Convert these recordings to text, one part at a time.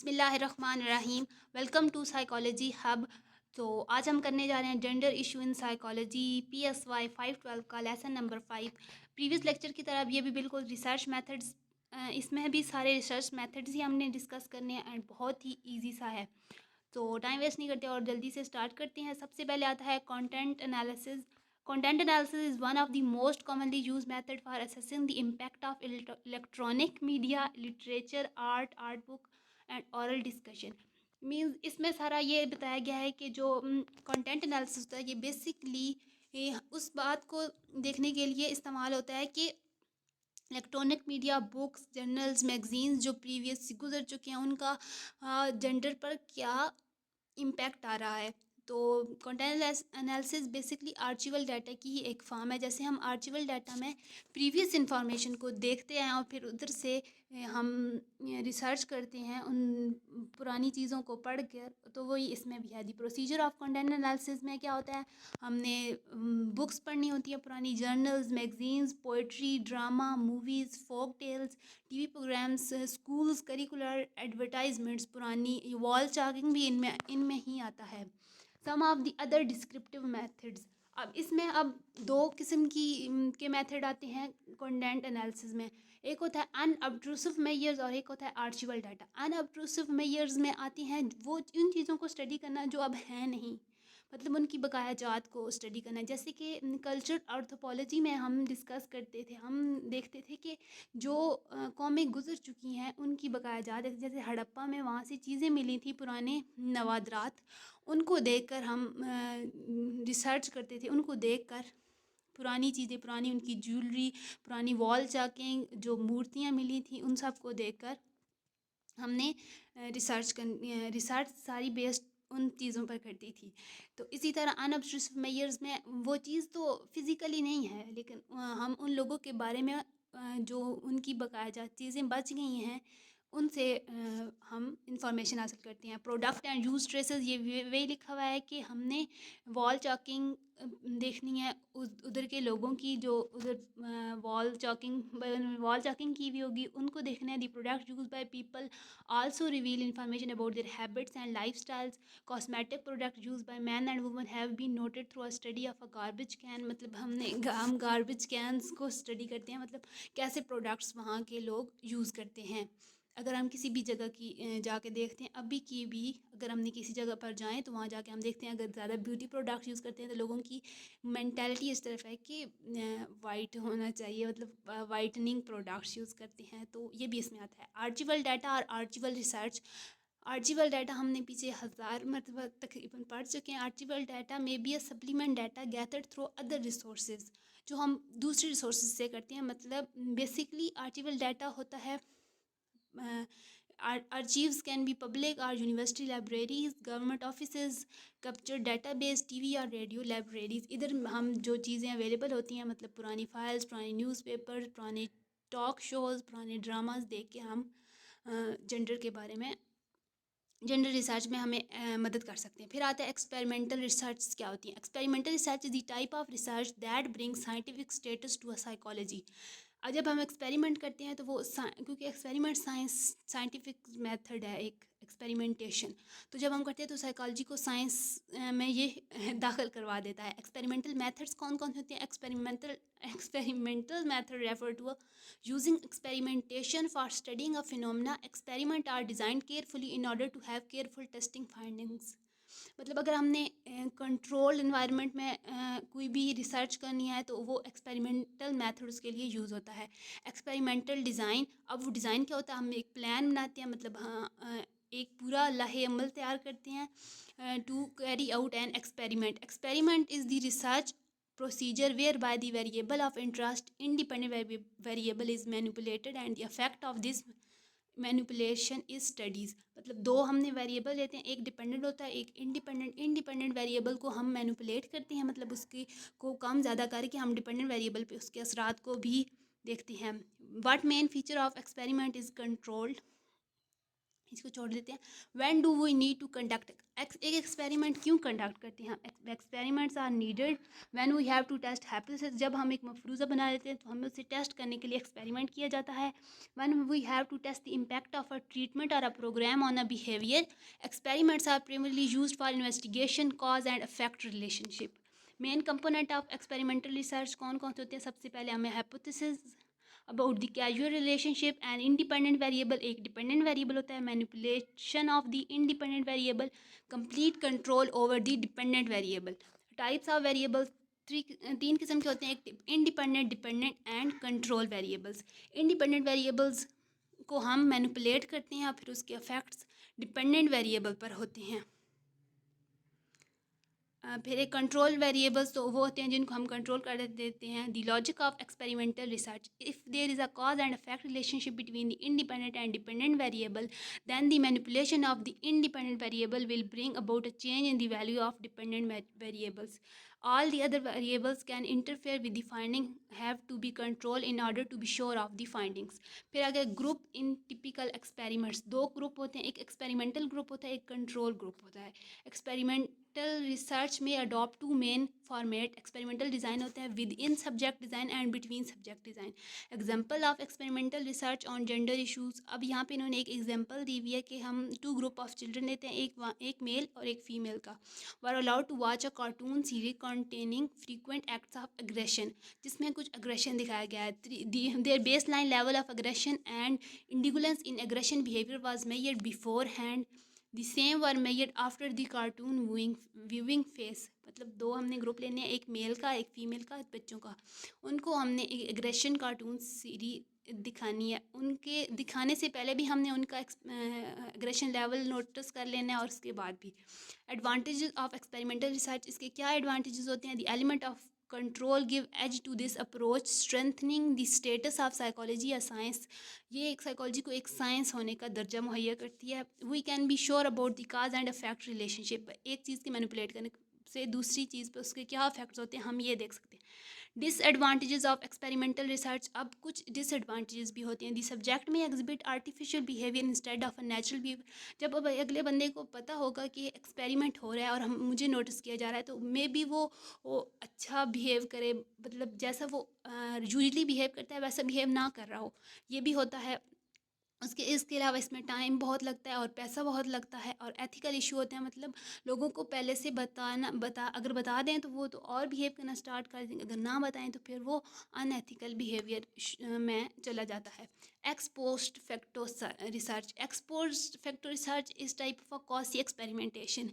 बिस्मिल्लाहिर्रहमानिर्रहीम। Welcome to psychology hub. तो आज हम करने जा रहे हैं gender issue in psychology PSY 512 का लेसन नंबर 5। प्रीवियस लेक्चर की तरह ये भी बिल्कुल रिसर्च मेथड्स, इसमें भी सारे रिसर्च मेथड्स ही हमने डिस्कस करने हैं एंड बहुत ही ईजी सा है। तो टाइम वेस्ट नहीं करते और जल्दी से स्टार्ट करते हैं। सबसे पहले आता है content analysis. Content analysis is one of the most commonly used method for assessing the impact of electronic media, literature, art book and oral discussion। Means इसमें सारा ये बताया गया है कि जो कंटेंट एनालिसिस होता है ये बेसिकली उस बात को देखने के लिए इस्तेमाल होता है कि electronic media, books, journals, magazines जो प्रीवियस गुजर चुके हैं उनका जेंडर पर क्या इम्पैक्ट आ रहा है। तो content analysis basically archival data की ही एक फॉर्म है। जैसे हम आर्चिवल डाटा में प्रीवियस इंफॉर्मेशन को देखते हैं और फिर उधर से हम रिसर्च करते हैं उन पुरानी चीज़ों को पढ़ कर, तो वही इसमें भी है। दी प्रोसीजर ऑफ कंटेंट एनालिसिस में क्या होता है, हमने बुक्स पढ़नी होती है, पुरानी journals, magazines, poetry, drama, movies, folk tales, TV programmes, schools, curricular advertisements, पुरानी वॉल चार्टिंग भी इनमें ही आता है। Some of the other descriptive methods. अब इसमें दो किस्म के मेथड आते हैं कंटेंट एनालिसिस में। एक होता है अनअब्ट्रूसिव मेजर्स और एक होता है आर्चिवल डाटा। अनअब्ट्रूसिव मेजर्स में आती हैं वो उन चीज़ों को स्टडी करना जो अब हैं नहीं, मतलब उनकी बकाया जात को स्टडी करना। जैसे कि कल्चर आर्थोपोलॉजी में हम डिस्कस करते थे, हम देखते थे कि जो कौमें गुजर चुकी हैं उनकी बकाया जात, जैसे हड़प्पा में वहाँ से चीज़ें मिली थी पुराने नवादरात, उनको देखकर हम रिसर्च करते थे। उनको देखकर पुरानी चीज़ें, पुरानी उनकी ज्वेलरी, पुरानी वॉल चाकिंग, जो मूर्तियाँ मिली थी, उन सब को देखकर हमने रिसर्च सारी बेस्ड उन चीज़ों पर करती थी। तो इसी तरह अनअब्स्ट्रूसिव मेजर्स में वो चीज़ तो फिज़िकली नहीं है, लेकिन हम उन लोगों के बारे में जो उनकी बकाया जात चीज़ें बच गई हैं उनसे हम इंफॉर्मेशन हासिल करते हैं। प्रोडक्ट एंड यूज ट्रेसेस, ये वे लिखा हुआ है कि हमने वॉल चॉकिंग देखनी है उधर के लोगों की, जो उधर वॉल चॉकिंग की हुई होगी, उनको देखना है। The product use by people also reveal information about their habits and life styles. Cosmetic product use by man and woman have been noted through a study of a garbage can. मतलब हम garbage cans को study करते हैं, मतलब कैसे products वहाँ के लोग यूज़ करते हैं। अगर हम किसी भी जगह की जाके देखते हैं, अभी की भी अगर हमने किसी जगह पर जाएं तो वहाँ जाके हम देखते हैं अगर ज़्यादा ब्यूटी प्रोडक्ट्स यूज़ करते हैं तो लोगों की मेंटालिटी इस तरफ है कि वाइट होना चाहिए, मतलब वाइटनिंग प्रोडक्ट्स यूज़ करते हैं। तो ये भी इसमें आता है। आर्चिवल डाटा और आर्चिवल रिसर्च। आर्चिवल डाटा हमने पीछे 1000 मतलब तकरीबन पढ़ चुके हैं। आर्चिवल डाटा में be a supplement data gathered through other resources, जो हम दूसरे रिसोर्सेज से करते हैं। मतलब बेसिकली आर्चिवल डाटा होता है, archives can be public or university libraries, government offices, captured database, TV और रेडियो लाइब्रेरीज। इधर हम जो चीज़ें अवेलेबल होती हैं, मतलब पुरानी फाइल्स, पुरानी न्यूज़पेपर, पुराने टॉक शोज़, पुराने ड्रामाज देख के हम जेंडर के बारे में, जेंडर रिसर्च में हमें मदद कर सकते हैं। फिर आता है एक्सपेरिमेंटल रिसर्च। क्या होती है experimental research? Is the type of research that bring scientific status to a psychology. और जब हम एक्सपेरिमेंट करते हैं तो वो क्योंकि एक्सपेरिमेंट साइंटिफिक मेथड है एक एक्सपेरिमेंटेशन, तो जब हम करते हैं तो साइकोलॉजी को साइंस में ये दाखिल करवा देता है। एक्सपेरिमेंटल मेथड्स कौन कौन होते हैं? Experimental method refer to using experimentation for studying a phenomena. Experiment are design carefully in order to have careful testing findings. मतलब अगर हमने कंट्रोल इन्वायरमेंट में कोई भी रिसर्च करनी है तो वो एक्सपेरिमेंटल मेथड उसके लिए यूज़ होता है। एक्सपेरिमेंटल डिज़ाइन, अब वो डिज़ाइन क्या होता है? हम एक प्लान बनाते हैं, मतलब एक पूरा लाहे अमल तैयार करते हैं to carry out an experiment. Experiment is the research procedure whereby the variable of interest independent variable is manipulated and the effect of this manipulation is studies. मतलब दो हमने वेरिएबल लेते हैं, एक डिपेंडेंट होता है एक इंडिपेंडेंट। इंडिपेंडेंट वेरिएबल को हम मैनिपुलेट करते हैं, मतलब उसकी को कम ज़्यादा करके हम डिपेंडेंट वेरिएबल पे उसके असरात को भी देखते हैं। What main feature of experiment is controlled इसको छोड़ देते हैं। When do we need to conduct एक एक्सपेरिमेंट क्यों कंडक्ट करते हैं? Experiments are needed when we have to test hypothesis, जब हम एक मफरूज़ा बना देते हैं तो हमें उसे टेस्ट करने के लिए एक्सपेरिमेंट किया जाता है। When we have to test the impact of a treatment और a programme on a behaviour, experiments are primarily used for investigation cause and effect relationship. Main component of experimental research कौन कौन से होते हैं? सबसे पहले हमें hypothesis about the causal relationship and independent variable, एक डिपेंडेंट वेरिएबल होता है, manipulation of the independent variable, complete control over the dependent variable. Types of variables तीन किस्म के होते हैं, एक independent, dependent and control variables. Independent variables को हम मैनिपुलेट करते हैं और फिर उसके इफेक्ट्स डिपेंडेंट वेरिएबल पर होते हैं। फिर एक कंट्रोल वेरिएबल्स तो वो होते हैं जिनको हम कंट्रोल कर देते हैं। The logic of experimental research, if there is a cause and effect relationship between the independent and dependent variable, then the manipulation of the independent variable will bring about a change in the value of dependent variables. All the other variables can interfere with the finding, have to be controlled in order to be sure of the findings. फिर आगे group in typical experiments, दो group होते हैं, एक experimental group होता है, एक control group होता है। एक्सपेरिमेंटल रिसर्च में adopt two main format, experimental design होता है within subject design and between subject design. Example of experimental research on gender issues, अब यहाँ पे इन्होंने एक एग्जाम्पल दी हुई है कि हम टू ग्रुप ऑफ चिल्ड्रन लेते हैं, एक मेल और एक फीमेल का, were allowed to watch a cartoon series containing frequent acts of aggression, जिसमें कुछ अग्रेशन दिखाया गया है। Their base line level of aggression and indulgence in aggression behaviour was measured before hand, the same were measured after the cartoon viewing phase. मतलब दो हमने group लेने हैं, एक मेल का एक फीमेल का, बच्चों का, उनको हमने एग्रेशन कार्टून सीरीज दिखानी है, उनके दिखाने से पहले भी हमने उनका एग्रेशन लेवल नोटिस कर लेना है और उसके बाद भी। एडवांटेजेस ऑफ एक्सपेरिमेंटल रिसर्च, इसके क्या एडवांटेजेस होते हैं? The element of control give edge to this approach, strengthening the status of psychology या साइंस, ये एक साइकोलॉजी को एक साइंस होने का दर्जा मुहैया करती है। We can be sure about the cause and effect relationship, एक चीज़ की मैनिपुलेट करने से दूसरी चीज़ पर उसके क्या इफेक्ट्स होते हैं हम ये देख सकते हैं। डिसएडवांटेजेस ऑफ एक्सपेरिमेंटल रिसर्च, अब कुछ डिसएडवांटेजेस भी होते हैं। दी सब्जेक्ट में exhibit artificial behaviour instead of a natural behaviour, जब अब अगले बंदे को पता होगा कि एक्सपेरिमेंट हो रहा है और हम मुझे नोटिस किया जा रहा है तो मे बी वो अच्छा बिहेव करे, मतलब जैसा वो यूजली बिहेव करता है वैसा बिहेव ना कर रहा हो, ये भी होता है। इसके अलावा इसमें टाइम बहुत लगता है और पैसा बहुत लगता है और एथिकल इशू होते हैं, मतलब लोगों को पहले से अगर बता दें तो वो तो और बिहेव करना स्टार्ट कर देंगे, अगर ना बताएं तो फिर वो अनएथिकल बिहेवियर में चला जाता है। X post facto research, x post facto research इस टाइप ऑफ कॉसी एक्सपेरिमेंटेशन।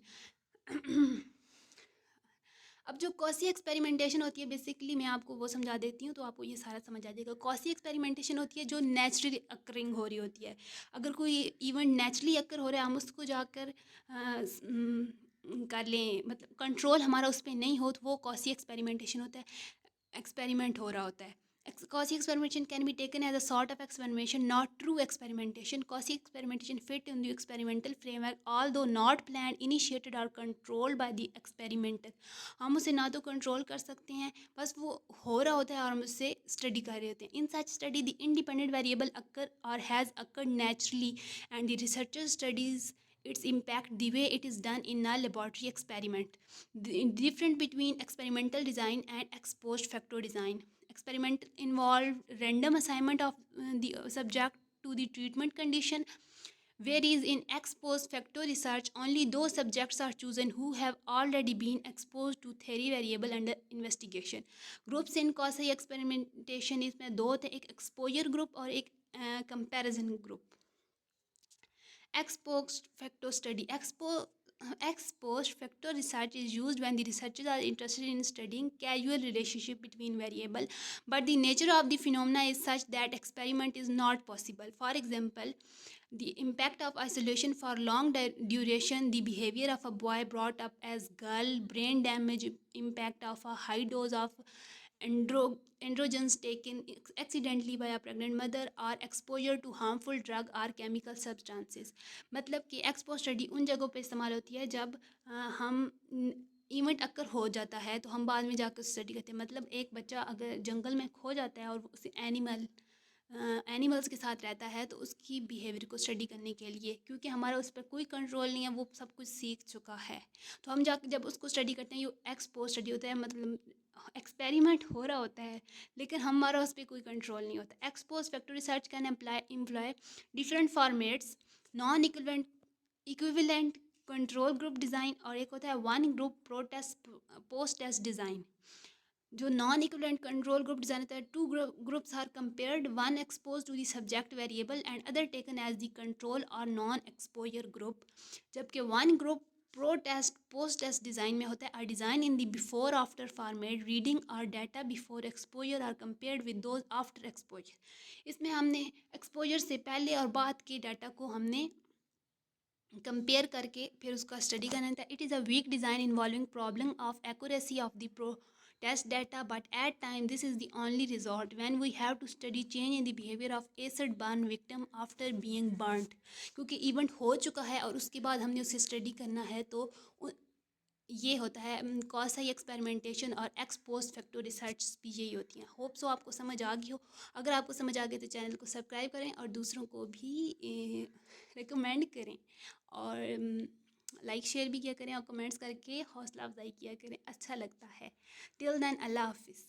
अब जो कॉसी एक्सपेरिमेंटेशन होती है, बेसिकली मैं आपको वो समझा देती हूँ तो आपको ये सारा समझ आ जाएगा। कॉसी एक्सपेरिमेंटेशन होती है जो नेचुरली अकरिंग हो रही होती है, अगर कोई इवेंट नेचुरली अकर हो रहा है हम उसको जाकर कर लें, मतलब कंट्रोल हमारा उस पर नहीं हो, तो वो कॉसी एक्सपेरिमेंटेशन होता है, एक्सपेरिमेंट हो रहा होता है। Quasi experimentation can be taken as a sort of experimentation, not true experimentation. Quasi experimentation fit in the experimental framework, although not planned, initiated or controlled by the experimenter. हम उसे ना तो कंट्रोल कर सकते हैं, बस वो हो रहा होता है और हम उससे स्टडी कर रहे होते हैं। इन सच स्टडी द इंडिपेंडेंट वेरिएबल अकर और has occurred naturally and the researcher studies its impact the way it is done in a laboratory experiment. The difference between experimental design and ex post facto design. Experiment involve random assignment of the subject to the treatment condition, whereas in ex post facto research only those subjects are chosen who have already been exposed to theory variable under investigation. Groups in quasi experimentation इसमें दो थे, एक exposure group और एक comparison group. Ex post facto study. Ex post facto research is used when the researchers are interested in studying causal relationship between variable, but the nature of the phenomena is such that experiment is not possible. For example, the impact of isolation for long duration, the behavior of a boy brought up as girl, brain damage, impact of a high dose of androgens taken accidentally by a pregnant mother, or exposure to harmful drug or chemical substances. मतलब कि expo study उन जगहों पे इस्तेमाल होती है जब हम इवेंट अक्कर हो जाता है तो हम बाद में जाकर स्टडी करते हैं। मतलब एक बच्चा अगर जंगल में खो जाता है और उसे एनिमल एनिमल्स के साथ रहता है तो उसकी बिहेवियर को स्टडी करने के लिए, क्योंकि हमारा उस पर कोई कंट्रोल नहीं है, वो सब कुछ सीख चुका है। तो हम जाकर जब उसको स्टडी करते हैं, ये एक्सपोज स्टडी होता है, मतलब एक्सपेरिमेंट हो रहा होता है, लेकिन हमारा उस पर कोई कंट्रोल नहीं होता। Expose factor research can employ different formats, non equivalent control group design, और एक होता है one group pretest post test design. जो non equivalent control group design होता है, two groups are compared, one expose to the subject variable and other taken as the control और non exposure group. जबकि one group pre test post test design में होता है, design in the before after format, reading और data before exposure are compared with those after exposure. इसमें हमने exposure से पहले और बाद के डाटा को हमने कंपेयर करके फिर उसका स्टडी करना था। It is a weak design involving problem of accuracy of the pro test data, but at time this is the only resort when we have to study change in the behaviour of acid burn victim after being burned. क्योंकि event हो चुका है और उसके बाद हमने उसे study करना है, तो ये होता है क्वासी एक्सपेरिमेंटेशन और एक्स पोस्ट फैक्टर रिसर्च भी यही होती हैं। होप सो आपको समझ आ गई हो। अगर आपको समझ आ गई तो चैनल को सब्सक्राइब करें और दूसरों को भी रिकमेंड करें, और लाइक शेयर भी किया करें और कमेंट्स करके हौसला अफजाई किया करें, अच्छा लगता है। टिल देन अल्लाह हाफिज़।